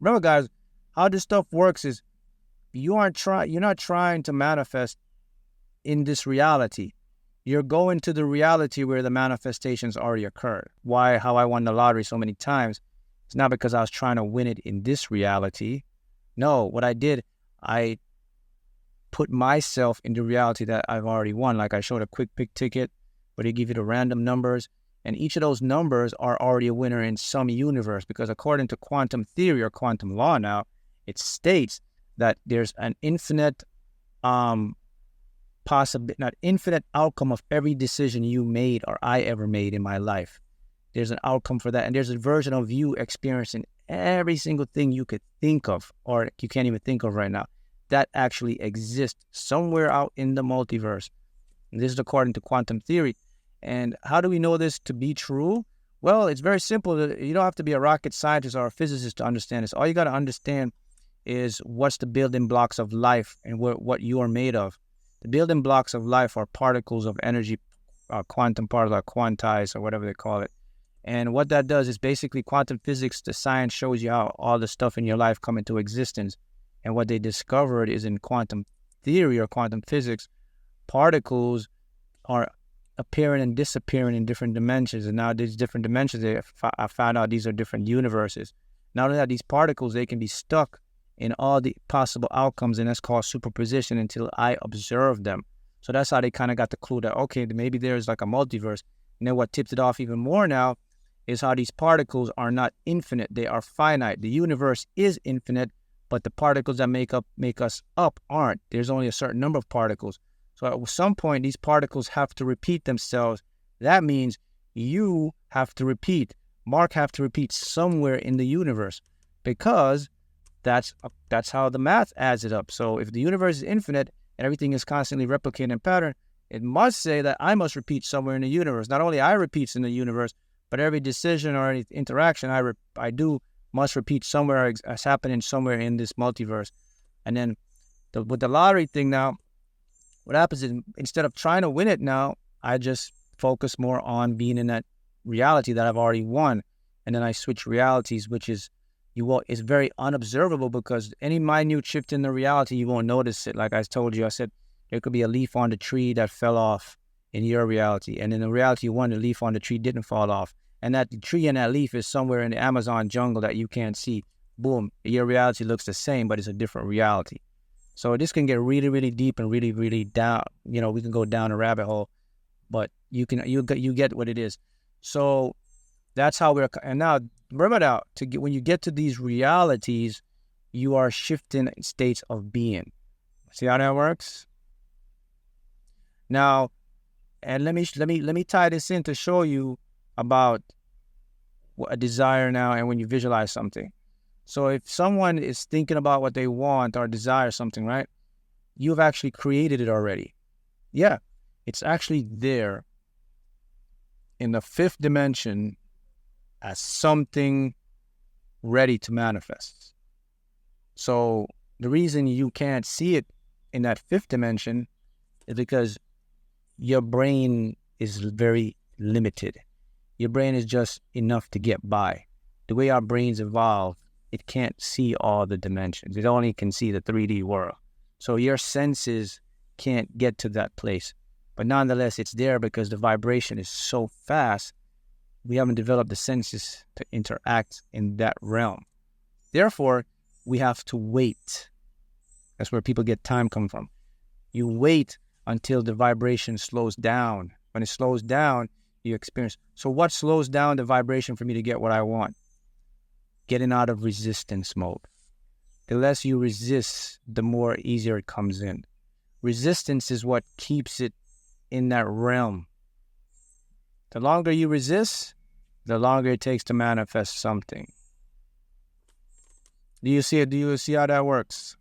Remember, guys, how this stuff works is you're not trying to manifest in this reality. You're going to the reality where the manifestations already occurred. How I won the lottery so many times, it's not because I was trying to win it in this reality. No, what I did, I put myself in the reality that I've already won. Like I showed a quick pick ticket where they give you the random numbers, and each of those numbers are already a winner in some universe, because according to quantum theory or quantum law now, it states that there's an infinite not infinite outcome of every decision you made or I ever made in my life. There's an outcome for that, and there's a version of you experiencing every single thing you could think of or you can't even think of right now that actually exists somewhere out in the multiverse. And this is according to quantum theory. And how do we know this to be true? Well, it's very simple. You don't have to be a rocket scientist or a physicist to understand this. All you got to understand is what's the building blocks of life and what you are made of. The building blocks of life are particles of energy, quantum particles, or quantized, or whatever they call it. And what that does is basically quantum physics, the science shows you how all the stuff in your life come into existence. And what they discovered is in quantum theory or quantum physics, particles are appearing and disappearing in different dimensions. And now these different dimensions, I found out these are different universes. Not only that, these particles, they can be stuck in all the possible outcomes, and that's called superposition until I observe them. So that's how they kind of got the clue that, okay, maybe there's like a multiverse. And then what tips it off even more now is how these particles are not infinite, they are finite. The universe is infinite, but the particles that make us up aren't. There's only a certain number of particles. So at some point, these particles have to repeat themselves. That means you have to repeat. Mark have to repeat somewhere in the universe, because that's how the math adds it up. So if the universe is infinite and everything is constantly replicating in pattern, it must say that I must repeat somewhere in the universe. Not only I repeats in the universe, but every decision or any interaction I do must repeat somewhere as happening somewhere in this multiverse. And then with the lottery thing now, what happens is instead of trying to win it now, I just focus more on being in that reality that I've already won. And then I switch realities, which is it's very unobservable, because any minute shift in the reality, you won't notice it. Like I told you, I said there could be a leaf on the tree that fell off in your reality. And in the reality you won, the leaf on the tree didn't fall off. And that the tree and that leaf is somewhere in the Amazon jungle that you can't see. Boom, your reality looks the same, but it's a different reality. So this can get really, really deep and really, really down. We can go down a rabbit hole, but you get what it is. So that's how and now remember now, when you get to these realities, you are shifting states of being. See how that works? Now, and let me tie this in to show you about a desire now and when you visualize something. So if someone is thinking about what they want or desire something, right? You've actually created it already. Yeah, it's actually there in the fifth dimension as something ready to manifest. So the reason you can't see it in that fifth dimension is because your brain is very limited. Your brain is just enough to get by. The way our brains evolve, it can't see all the dimensions. It only can see the 3D world. So your senses can't get to that place. But nonetheless, it's there because the vibration is so fast, we haven't developed the senses to interact in that realm. Therefore, we have to wait. That's where people get time come from. You wait until the vibration slows down. When it slows down, you experience. So what slows down the vibration for me to get what I want? Getting out of resistance mode. The less you resist, the more easier it comes in. Resistance is what keeps it in that realm. The longer you resist, the longer it takes to manifest something. Do you see it? Do you see how that works?